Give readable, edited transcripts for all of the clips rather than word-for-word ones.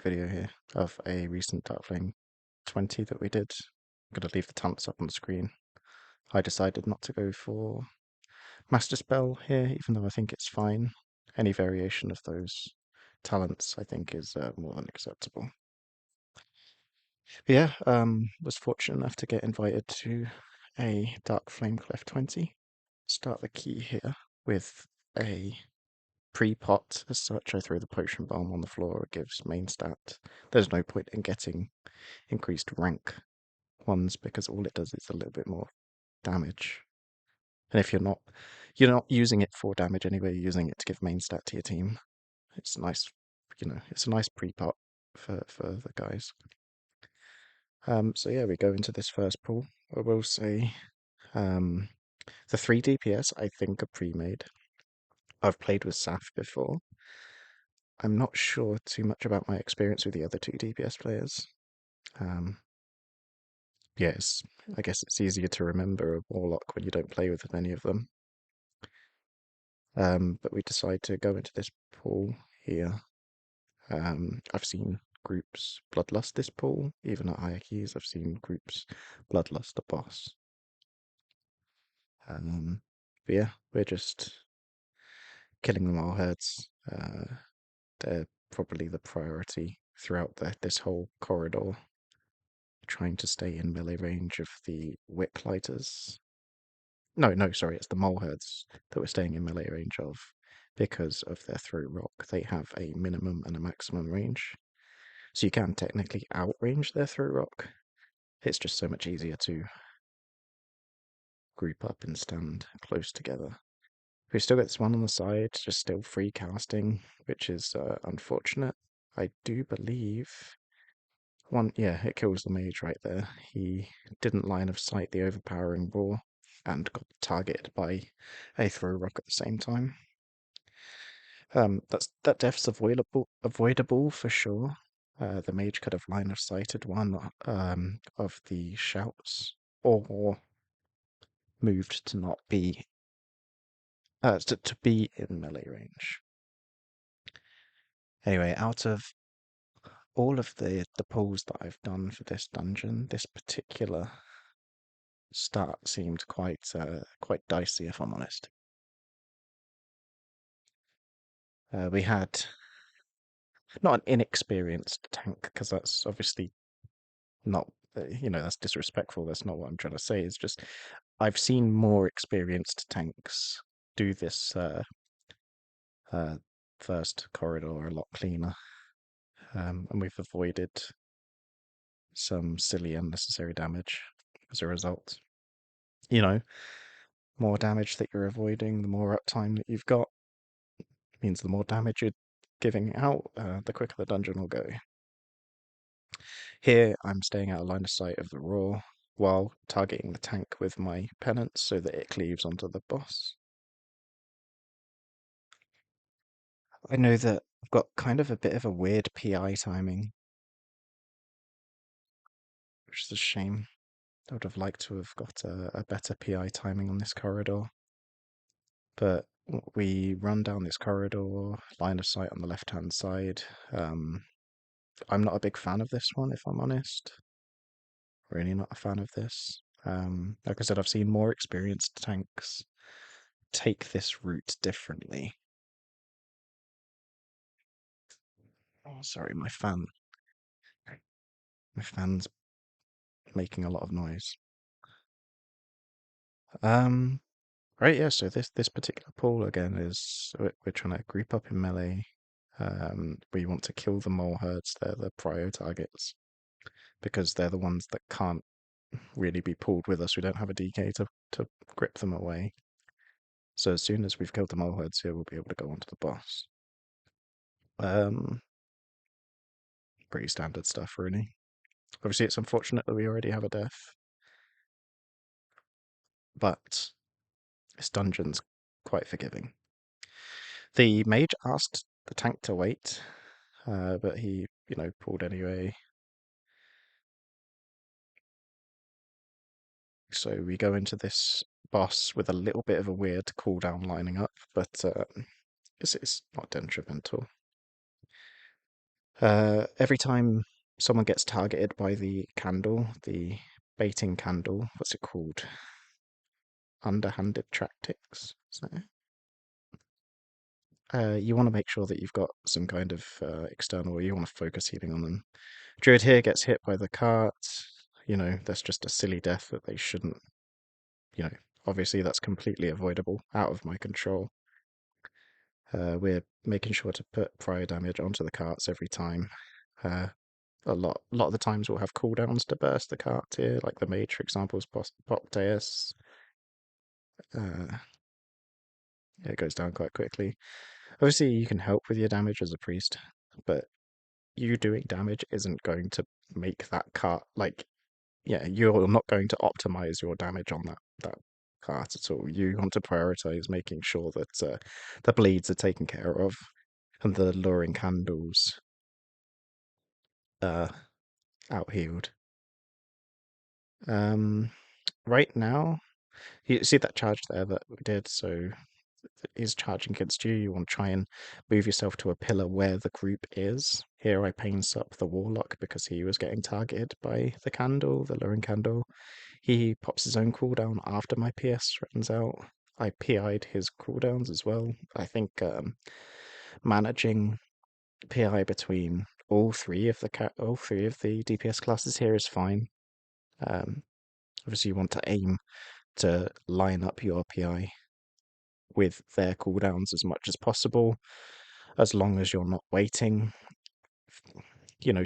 video here of a recent Dark Flame 20 that we did. I'm going to leave the talents up on the screen. I decided not to go for Master Spell here, even though I think it's fine. Any variation of those talents I think is more than acceptable. But yeah, was fortunate enough to get invited to a Dark Flame Clef 20. Start the key here with a pre-pot as such. I throw the potion bomb on the floor, it gives main stat. There's no point in getting increased rank ones because all it does is a little bit more damage. And if you're not using it for damage anyway, you're using it to give main stat to your team. It's nice, it's a nice pre-pot for the guys. So yeah, we go into this first pool. I will say the 3 DPS I think are pre-made. I've played with Saf before. I'm not sure too much about my experience with the other 2 DPS players. Yes, I guess it's easier to remember a Warlock when you don't play with many of them. But we decide to go into this pool here. I've seen groups Bloodlust this pool, even at higher keys. I've seen groups Bloodlust a boss. But yeah, we're just killing them all herds. They're probably the priority throughout this whole corridor. Trying to stay in melee range of the whip lighters. No, sorry, it's the mole herds that we're staying in melee range of because of their throw rock. They have a minimum and a maximum range. So you can technically outrange their throw rock. It's just so much easier to group up and stand close together. We still got this one on the side, just still free casting, which is unfortunate. I do believe yeah, it kills the mage right there. He didn't line of sight the overpowering roar and got targeted by a throw rock at the same time. That death's avoidable for sure. The mage could have line of sighted one of the shouts, or moved to not be to be in melee range. Anyway, out of all of the pulls that I've done for this dungeon, this particular start seemed quite dicey, if I'm honest. We had not an inexperienced tank, because that's obviously not, that's disrespectful. That's not what I'm trying to say. It's just I've seen more experienced tanks do this uh, first corridor a lot cleaner, and we've avoided some silly unnecessary damage as a result. More damage that you're avoiding, the more uptime that you've got, means the more damage you're giving out, the quicker the dungeon will go. Here, I'm staying out of line of sight of the roar while targeting the tank with my penance so that it cleaves onto the boss. I know that I've got kind of a bit of a weird PI timing, which is a shame. I would have liked to have got a better PI timing on this corridor. But we run down this corridor, line of sight on the left-hand side. I'm not a big fan of this one, if I'm honest. Really not a fan of this. Like I said, I've seen more experienced tanks take this route differently. Oh, sorry, my fan's making a lot of noise. Right, yeah. So this particular pool again is we're trying to group up in melee. We want to kill the mole herds. They're the prio targets because they're the ones that can't really be pulled with us. We don't have a DK to grip them away. So as soon as we've killed the mole herds here, we'll be able to go on to the boss. Pretty standard stuff, really. Obviously, it's unfortunate that we already have a death, but this dungeon's quite forgiving. The mage asked the tank to wait, but he, pulled anyway. So we go into this boss with a little bit of a weird cooldown lining up, but it's not detrimental. Every time someone gets targeted by the candle, the baiting candle, what's it called? Underhanded tactics. So, you want to make sure that you've got some kind of external, you want to focus healing on them. Druid here gets hit by the cart. That's just a silly death that they shouldn't, you know, obviously that's completely avoidable, out of my control. We're making sure to put prior damage onto the carts every time. Uh, a lot of the times we'll have cooldowns to burst the cart here, like the mage, for example, is pop Deus. Uh, it goes down quite quickly. Obviously, you can help with your damage as a priest, but you doing damage isn't going to make that cart like, yeah, you're not going to optimize your damage on that cart at all. You want to prioritize making sure that the bleeds are taken care of and the luring candles uh out healed. Right now, you see that charge there that we did, so is charging against you. You want to try and move yourself to a pillar where the group is. Here I paints up the warlock because he was getting targeted by the candle, the luring candle. He pops his own cooldown after my PS runs out. I PI'd his cooldowns as well. I think managing PI between all three of the DPS classes here is fine. Um, Obviously, you want to aim to line up your PI with their cooldowns as much as possible, as long as you're not waiting,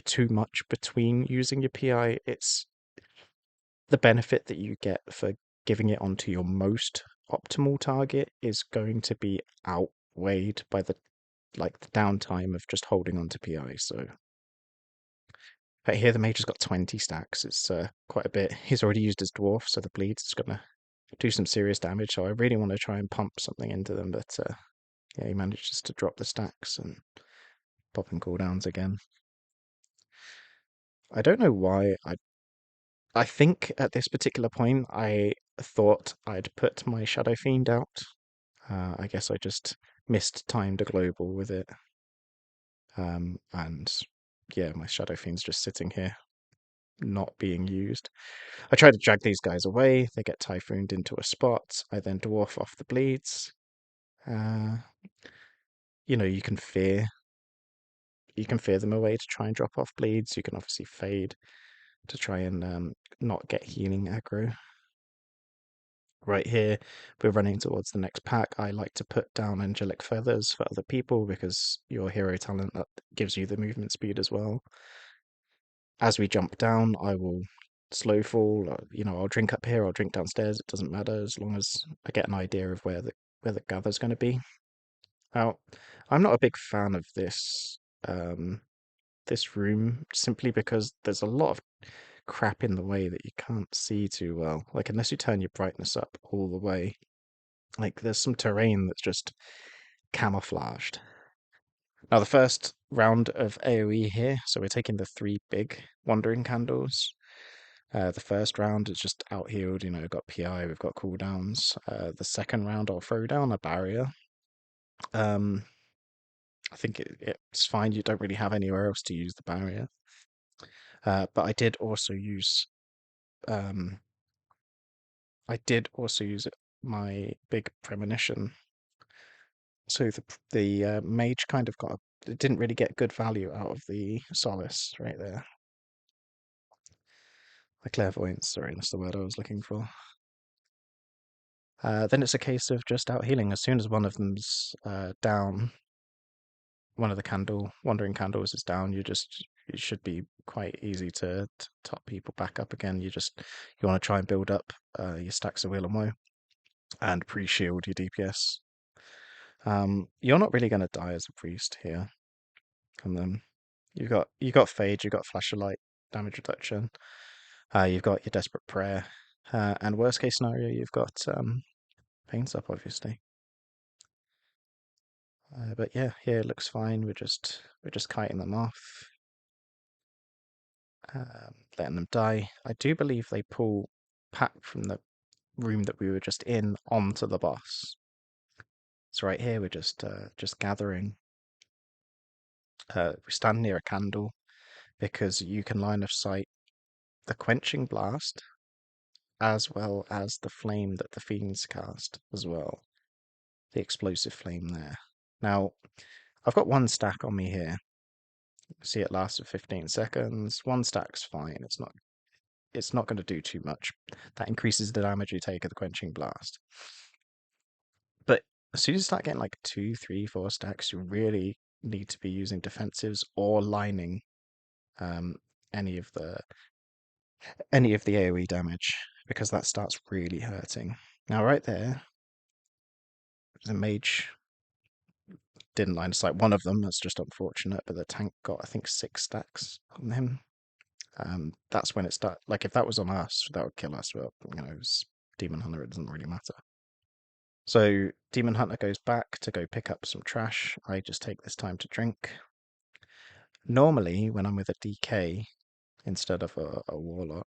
too much between using your PI. It's the benefit that you get for giving it onto your most optimal target is going to be outweighed by the downtime of just holding on to PI. So but here the mage has got 20 stacks. It's quite a bit. He's already used his dwarf, so the bleed is gonna do some serious damage. So I really want to try and pump something into them, but yeah, he manages to drop the stacks and popping cooldowns again. I don't know why. I think at this particular point I thought I'd put my Shadow Fiend out. I guess I just missed timed a global with it. And yeah, my Shadow Fiend's just sitting here, not being used. I try to drag these guys away. They get typhooned into a spot. I then dwarf off the bleeds. Uh, you can fear them away to try and drop off bleeds. You can obviously fade to try and not get healing aggro. Right here, we're running towards the next pack. I like to put down angelic feathers for other people because your hero talent that gives you the movement speed as well. As we jump down, I will slow fall. I'll drink up here, I'll drink downstairs. It doesn't matter as long as I get an idea of where the gather's going to be. Now, I'm not a big fan of um, this room simply because there's a lot of crap in the way that you can't see too well. Like unless you turn your brightness up all the way, like there's some terrain that's just camouflaged. Now the first round of AoE here, so we're taking the three big wandering candles. The first round is just out healed, we've got PI, we've got cooldowns. The second round I'll throw down a barrier. Um, I think it's fine. You don't really have anywhere else to use the barrier. But um, I did also use my big premonition. So the mage kind of it didn't really get good value out of the solace right there. The clairvoyance, sorry, that's the word I was looking for. Then it's a case of just out healing. As soon as one of them's down, one of the wandering candles is down, it should be quite easy to top people back up again. You want to try and build up your stacks of wheel and woe and pre-shield your DPS. You're not really going to die as a priest here. And then you got Phage, you got Flash of Light, damage reduction. You've got your Desperate Prayer, and worst case scenario, you've got Pains Up, obviously. But yeah, here it looks fine. We're just kiting them off, letting them die. I do believe they pull Pat from the room that we were just in onto the boss. So right here we're just gathering. We stand near a candle because you can line of sight the quenching blast as well as the flame that the fiends cast as well. The explosive flame there. Now, I've got one stack on me here. See, it lasts for 15 seconds. One stack's fine. It's not going to do too much. That increases the damage you take of the quenching blast. But as soon as you start getting like 2, 3, 4 stacks, you really need to be using defensives or lining um, any of the AoE damage because that starts really hurting. Now, right there, the mage didn't line of sight one of them. That's just unfortunate. But the tank got, I think, 6 stacks on him. That's when it started. Like, if that was on us, that would kill us. But, it's Demon Hunter, it doesn't really matter. So, Demon Hunter goes back to go pick up some trash. I just take this time to drink. Normally, when I'm with a DK instead of a Warlock,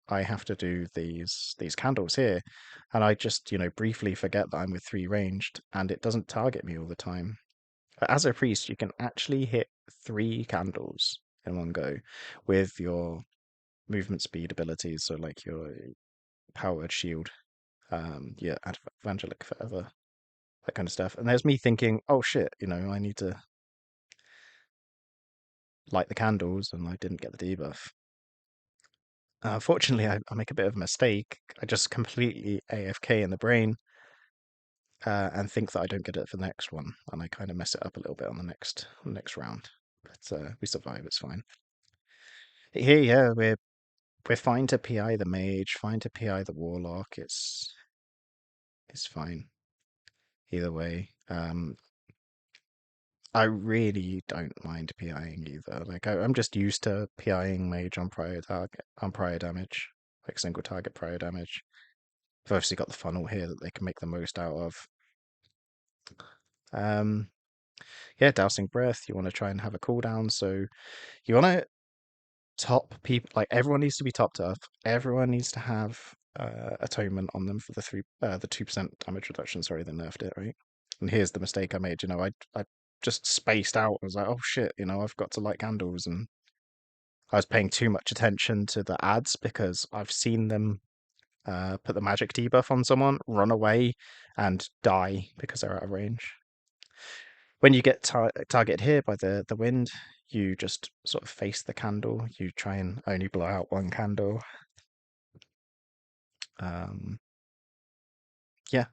I have to do these candles here, and I just, briefly forget that I'm with 3 ranged, and it doesn't target me all the time. But as a priest, you can actually hit 3 candles in one go with your movement speed abilities, so like your powered shield, your evangelic forever, that kind of stuff. And there's me thinking, oh shit, I need to light the candles, and I didn't get the debuff. Unfortunately, I make a bit of a mistake. I just completely AFK in the brain and think that I don't get it for the next one, and I kind of mess it up a little bit on the next round. But we survive. It's fine. Here, yeah, we're fine to PI the mage, fine to PI the warlock. It's fine either way. I really don't mind PIing either. Like I'm just used to PIing mage on prior damage, like single target prior damage. I've obviously got the funnel here that they can make the most out of. Um, yeah, dousing breath. You want to try and have a cooldown, so you want to top people. Like everyone needs to be topped up. Everyone needs to have atonement on them for the 2% damage reduction. Sorry, they nerfed it, right? And here's the mistake I made. I just spaced out. I was like, oh shit, I've got to light candles, and I was paying too much attention to the ads because I've seen them put the magic debuff on someone, run away, and die because they're out of range. When you get targeted here by the wind, you just sort of face the candle. You try and only blow out one candle. Um, yeah,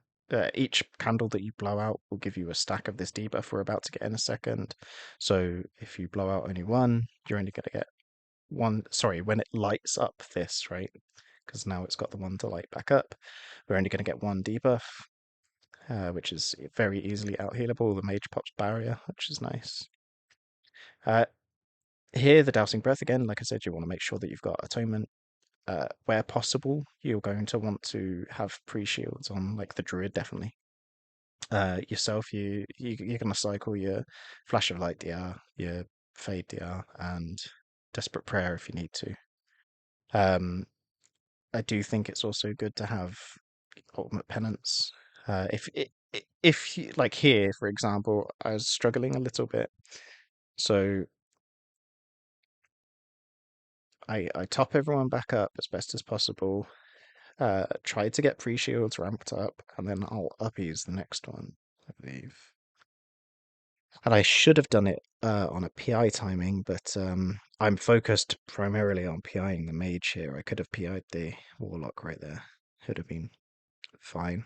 each candle that you blow out will give you a stack of this debuff we're about to get in a second. So if you blow out only one, you're only going to get one. Sorry, when it lights up this, right? Because now it's got the one to light back up. We're only going to get one debuff, which is very easily out healable. The mage pops barrier, which is nice. Here, the dousing breath again. Like I said, you want to make sure that you've got atonement. Where possible, you're going to want to have pre-shields on, like the druid, definitely. Yourself, you're going to cycle your flash of light DR, your fade DR, and desperate prayer if you need to. Um, I do think it's also good to have ultimate penance. If you, like here, for example, I was struggling a little bit, so I top everyone back up as best as possible. Try to get pre-shields ramped up, and then I'll uppies the next one, I believe. And I should have done it on a PI timing, but I'm focused primarily on PIing the mage here. I could have PI'd the warlock right there. Would have been fine.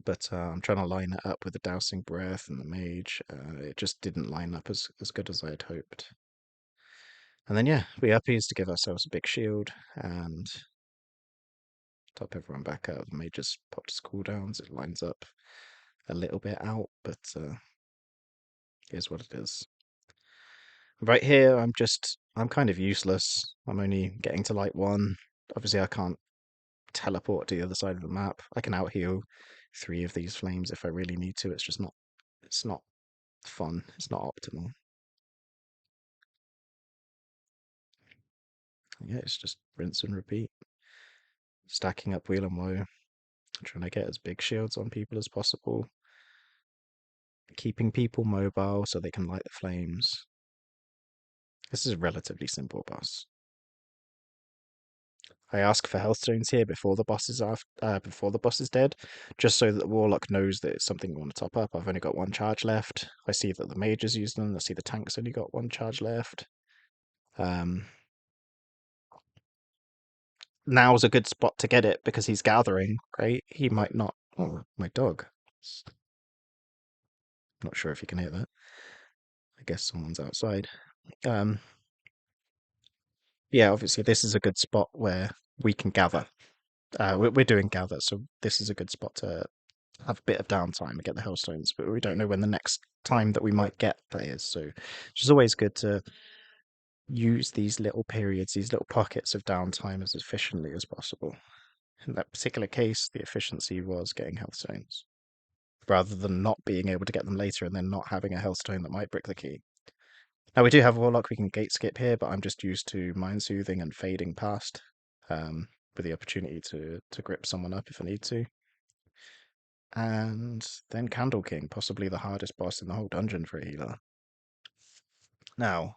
But I'm trying to line it up with the dousing breath and the mage. It just didn't line up as good as I had hoped. And then yeah, we uppies to give ourselves a big shield and top everyone back up. The mage just popped his cooldowns. It lines up a little bit out, but here's what it is. Right here, I'm kind of useless. I'm only getting to light one. Obviously, I can't teleport to the other side of the map. I can out heal 3 of these flames if I really need to. It's not fun. It's not optimal. Yeah, it's just rinse and repeat. Stacking up wheel and woe, trying to get as big shields on people as possible. Keeping people mobile so they can light the flames. This is a relatively simple boss. I ask for health stones here before the boss is before the boss is dead, just so that the warlock knows that it's something we want to top up. I've only got one charge left. I see that the mage has used them. I see the tank's only got one charge left. Um, Now's a good spot to get it because he's gathering, right? He might not. Oh, my dog. Not sure if you can hear that. I guess someone's outside. Um, yeah, obviously this is a good spot where we can gather. We're doing gather, so this is a good spot to have a bit of downtime and get the hellstones, but we don't know when the next time that we might get that is. So it's just always good to use these little periods, these little pockets of downtime as efficiently as possible. In that particular case, the efficiency was getting hellstones, rather than not being able to get them later and then not having a hellstone that might brick the key. Now we do have a warlock, we can gate skip here, but I'm just used to mind soothing and fading past, with the opportunity to grip someone up if I need to. And then Candle King, possibly the hardest boss in the whole dungeon for a healer. Now,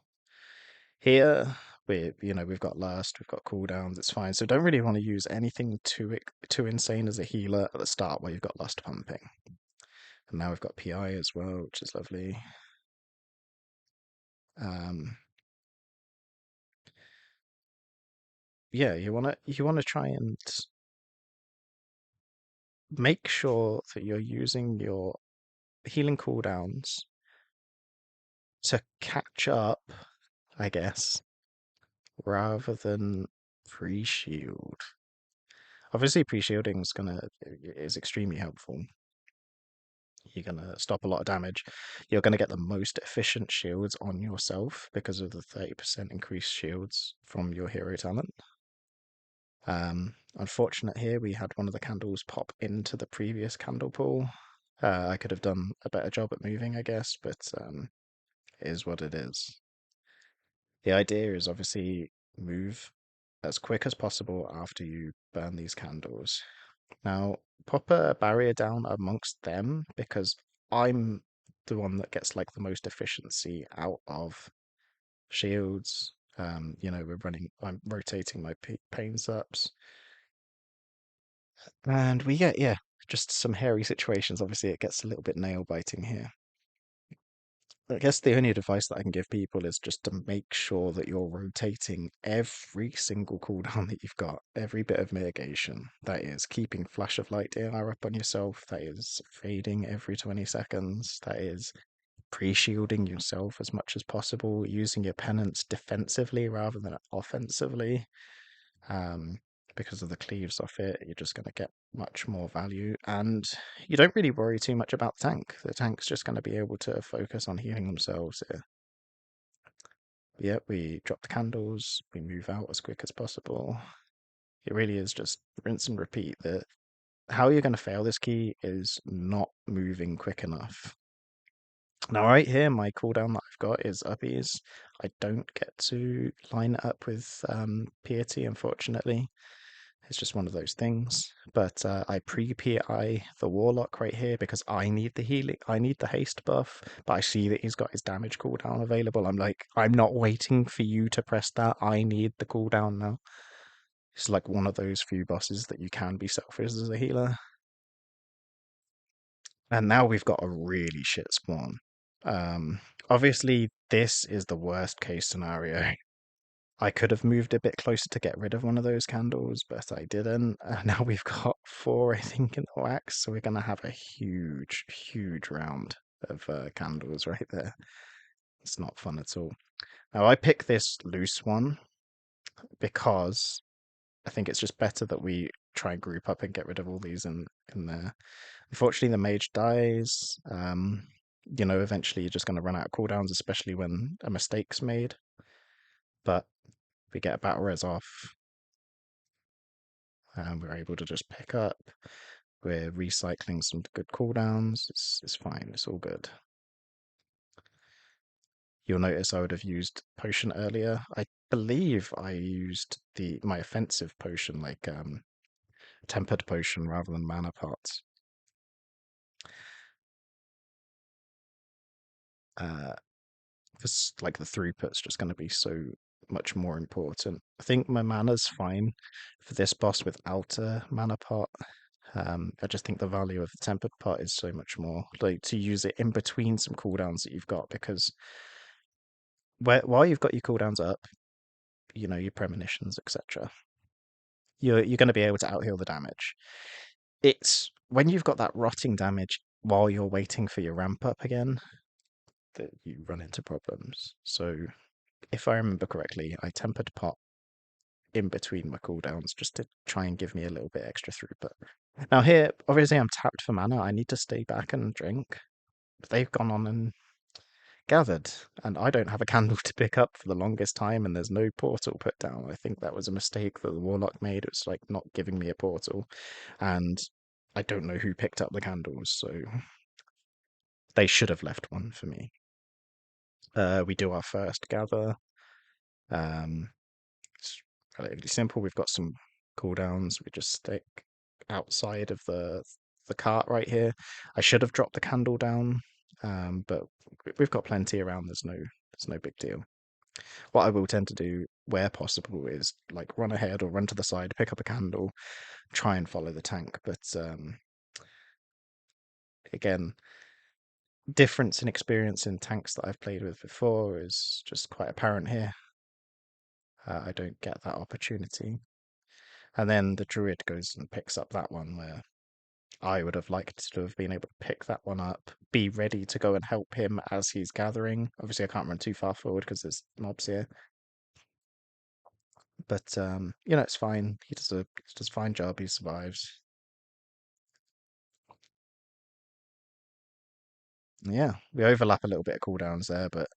here we've got lust, we've got cooldowns, it's fine. So don't really want to use anything too insane as a healer at the start where you've got lust pumping. And now we've got PI as well, which is lovely. Um, yeah, you wanna try and make sure that you're using your healing cooldowns to catch up, I guess, rather than pre-shield. Obviously, pre-shielding is extremely helpful. You're gonna stop a lot of damage. You're gonna get the most efficient shields on yourself because of the 30% increased shields from your hero talent. Unfortunate here, we had one of the candles pop into the previous candle pool. I could have done a better job at moving, I guess, but it is what it is. The idea is obviously move as quick as possible after you burn these candles. Now, pop a barrier down amongst them because I'm the one that gets like the most efficiency out of shields. I'm rotating my pains ups, and we get, yeah, just some hairy situations. Obviously, it gets a little bit nail biting here. I guess the only advice that I can give people is just to make sure that you're rotating every single cooldown that you've got, every bit of mitigation. That is keeping Flash of Light AR up on yourself, that is fading every 20 seconds, that is pre-shielding yourself as much as possible, using your penance defensively rather than offensively. Um, because of the cleaves off it, you're just going to get much more value. And you don't really worry too much about the tank. The tank's just going to be able to focus on healing themselves here. Yep, we drop the candles, we move out as quick as possible. It really is just rinse and repeat. That how you're going to fail this key is not moving quick enough. Now, right here, my cooldown that I've got is uppies. I don't get to line it up with piety, unfortunately. It's just one of those things. But I pre-PI the Warlock right here because I need the healing. I need the haste buff. But I see that he's got his damage cooldown available. I'm like, I'm not waiting for you to press that. I need the cooldown now. It's like one of those few bosses that you can be selfish as a healer. And now we've got a really shit spawn. Obviously, this is the worst case scenario. I could have moved a bit closer to get rid of one of those candles, but I didn't. Now we've got four, I think, in the wax, so we're going to have a huge, huge round of candles right there. It's not fun at all. Now, I pick this loose one because I think it's just better that we try and group up and get rid of all these in there. Unfortunately, the mage dies. Eventually you're just going to run out of cooldowns, especially when a mistake's made. But we get a battle res off, and we're able to just pick up. We're recycling some good cooldowns. It's fine. It's all good. You'll notice I would have used potion earlier. I believe I used my offensive potion, like tempered potion, rather than mana pots. Uh, because like the throughput's just going to be so much more important. I think my mana's fine for this boss without a mana pot. I just think the value of the tempered pot is so much more, like to use it in between some cooldowns that you've got, because while you've got your cooldowns up, your premonitions, etc., you're going to be able to outheal the damage. It's when you've got that rotting damage while you're waiting for your ramp up again that you run into problems. So if I remember correctly, I tempered pot in between my cooldowns just to try and give me a little bit extra throughput. Now here, obviously I'm tapped for mana. I need to stay back and drink. But they've gone on and gathered, and I don't have a candle to pick up for the longest time, and there's no portal put down. I think that was a mistake that the warlock made. It was like not giving me a portal, and I don't know who picked up the candles, so they should have left one for me. We do our first gather. Um, it's relatively simple. We've got some cooldowns. We just stick outside of the cart right here. I should have dropped the candle down, but we've got plenty around. There's no big deal. What I will tend to do where possible is like run ahead or run to the side, pick up a candle, try and follow the tank. But again, difference in experience in tanks that I've played with before is just quite apparent here. I don't get that opportunity. And then the druid goes and picks up that one where I would have liked to have been able to pick that one up, be ready to go and help him as he's gathering. Obviously, I can't run too far forward because there's mobs here. But it's fine. He does a fine job. He survives. Yeah, we overlap a little bit of cooldowns there, but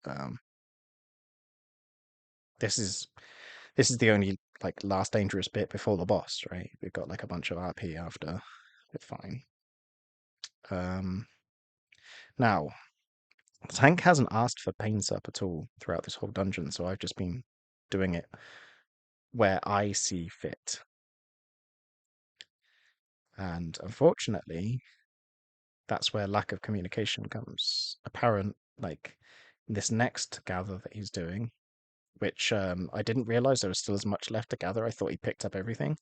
this is this is the only like last dangerous bit before the boss, right? We've got like a bunch of RP after. We're fine. Um, Now the tank hasn't asked for paints up at all throughout this whole dungeon, so I've just been doing it where I see fit. And unfortunately, that's where lack of communication comes apparent. Like this next gather that he's doing, which I didn't realize there was still as much left to gather. I thought he picked up everything.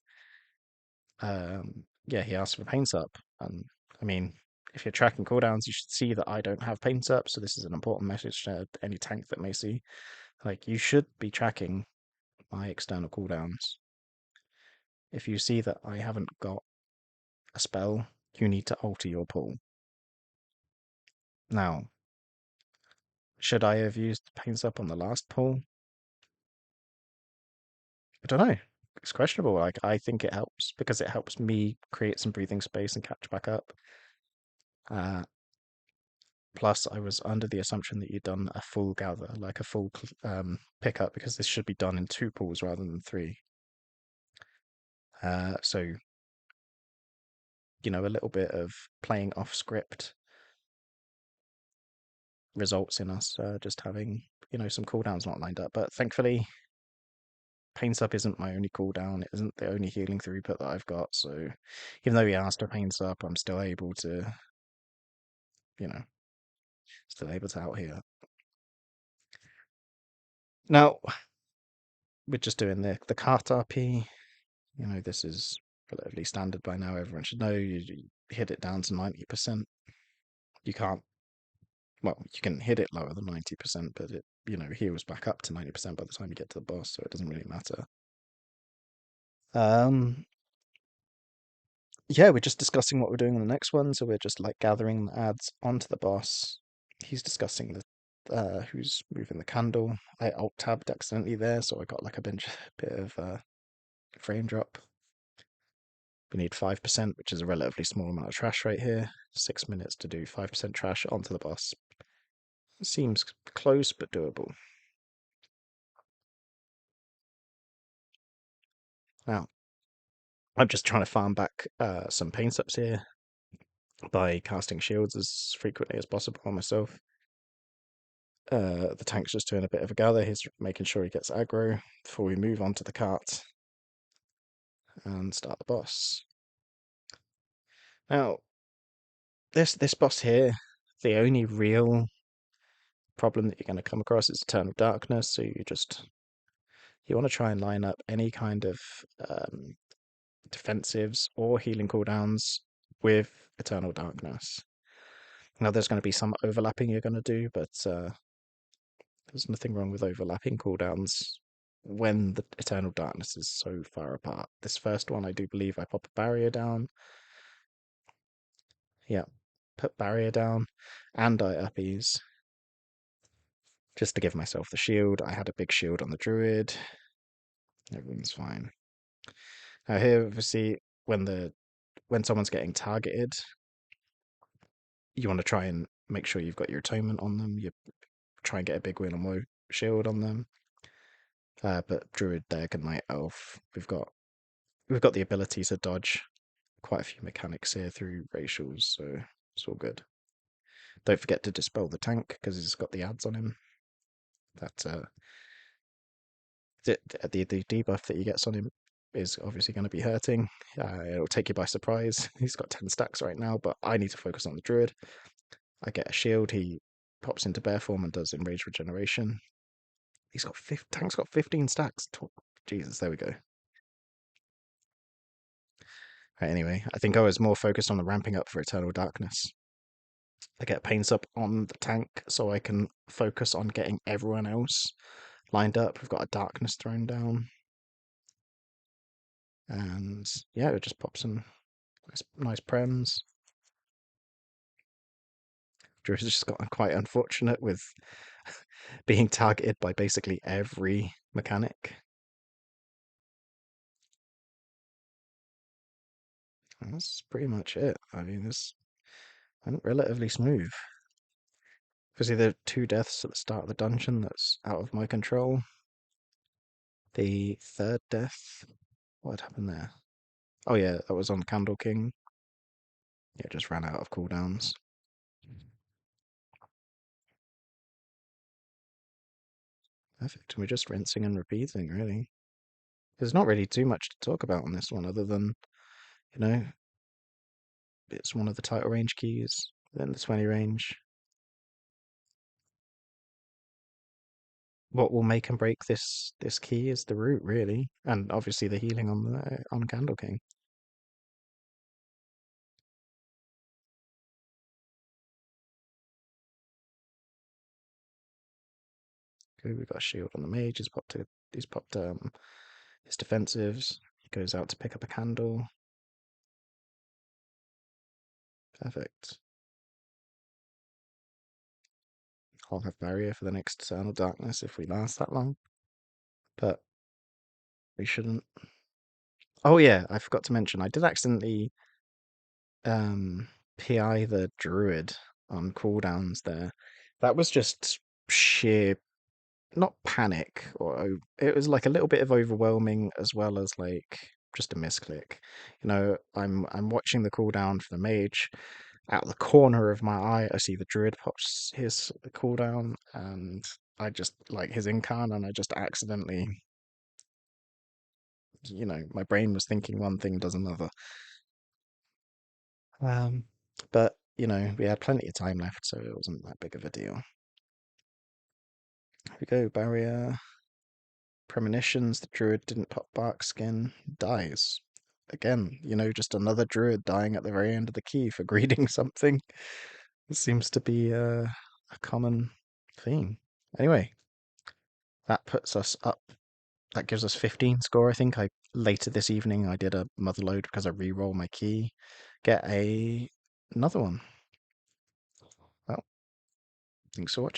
Yeah, he asked for paints up, and I mean, if you're tracking cooldowns, you should see that I don't have paints up. So this is an important message to any tank that may see. Like you should be tracking my external cooldowns. If you see that I haven't got a spell, you need to alter your pull. Now, should I have used paints up on the last pull? I don't know. It's questionable. Like I think it helps because it helps me create some breathing space and catch back up. Uh, Plus, I was under the assumption that you'd done a full gather, like a full pickup, because this should be done in two pulls rather than three. So, a little bit of playing off script results in us just having, some cooldowns not lined up. But thankfully, Pains Up isn't my only cooldown. It isn't the only healing throughput that I've got. So, even though he asked for Pains Up, I'm still able to, you know, still able to out here. Now, we're just doing the cart RP. This is relatively standard by now. Everyone should know you hit it down to 90%. You can't, well, you can hit it lower than 90%, but it, heals back up to 90% by the time you get to the boss, so it doesn't really matter. Um, yeah, we're just discussing what we're doing on the next one, so we're just like gathering the ads onto the boss. He's discussing who's moving the candle. I alt tabbed accidentally there, so I got like a bit of frame drop. We need 5%, which is a relatively small amount of trash right here. 6 minutes to do 5% trash onto the boss. Seems close, but doable. Now, I'm just trying to farm back some paint ups here by casting shields as frequently as possible on myself. The tank's just doing a bit of a gather. He's making sure he gets aggro before we move on to the cart and start the boss. Now, this boss here, the only real problem that you're going to come across is Eternal Darkness. So you want to try and line up any kind of um, defensives or healing cooldowns with Eternal Darkness. Now, there's going to be some overlapping you're going to do, but there's nothing wrong with overlapping cooldowns when the Eternal Darkness is so far apart. This first one, I do believe I pop a barrier down. Yeah, put barrier down, and I uppies just to give myself the shield. I had a big shield on the druid. Everything's fine. Now here, obviously, when someone's getting targeted, you want to try and make sure you've got your atonement on them. You try and get a big win on woe shield on them. But druid, there, good night elf. We've got the ability to dodge quite a few mechanics here through racials, so it's all good. Don't forget to dispel the tank because he's got the ads on him. That the debuff that he gets on him is obviously going to be hurting. It'll take you by surprise. He's got 10 stacks right now, but I need to focus on the druid. I get a shield. He pops into bear form and does enrage regeneration. Tank's got 15 stacks. Jesus, there we go. Right, anyway, I think I was more focused on the ramping up for Eternal Darkness. I get Pains up on the tank so I can focus on getting everyone else lined up. We've got a Darkness thrown down. And yeah, it just pops some nice prems. Drew's just got quite unfortunate with being targeted by basically every mechanic. And that's pretty much it. I mean, this went relatively smooth. Obviously, there are 2 deaths at the start of the dungeon that's out of my control. The 3rd death, what happened there? Oh yeah, that was on Candle King. Yeah, it just ran out of cooldowns. Perfect. And we're just rinsing and repeating, really. There's not really too much to talk about on this one other than, you know, it's one of the title range keys, then the 20 range. What will make and break this key is the root, really, and obviously the healing on Candle King. Okay, we've got a shield on the mage. He's popped his defensives. He goes out to pick up a candle. Perfect. I'll have barrier for the next Eternal Darkness if we last that long, but we shouldn't. Oh yeah, I forgot to mention I did accidentally um PI the druid on cooldowns there. That was just sheer, not panic, it was like a little bit of overwhelming as well as like just a misclick. I'm watching the cooldown for the mage. Out of the corner of my eye, I see the druid pops his cooldown, and I just like his incarn, and I just accidentally, my brain was thinking one thing, does another. Um, but we had plenty of time left, so it wasn't that big of a deal. Here we go, barrier. Premonitions, the druid didn't pop bark skin, dies. Again, just another druid dying at the very end of the key for greeting something. It seems to be a common theme. Anyway, that puts us up. That gives us 15 score, I think. Later this evening I did a mother load because I re-roll my key. Get another one. Well, thanks for watching.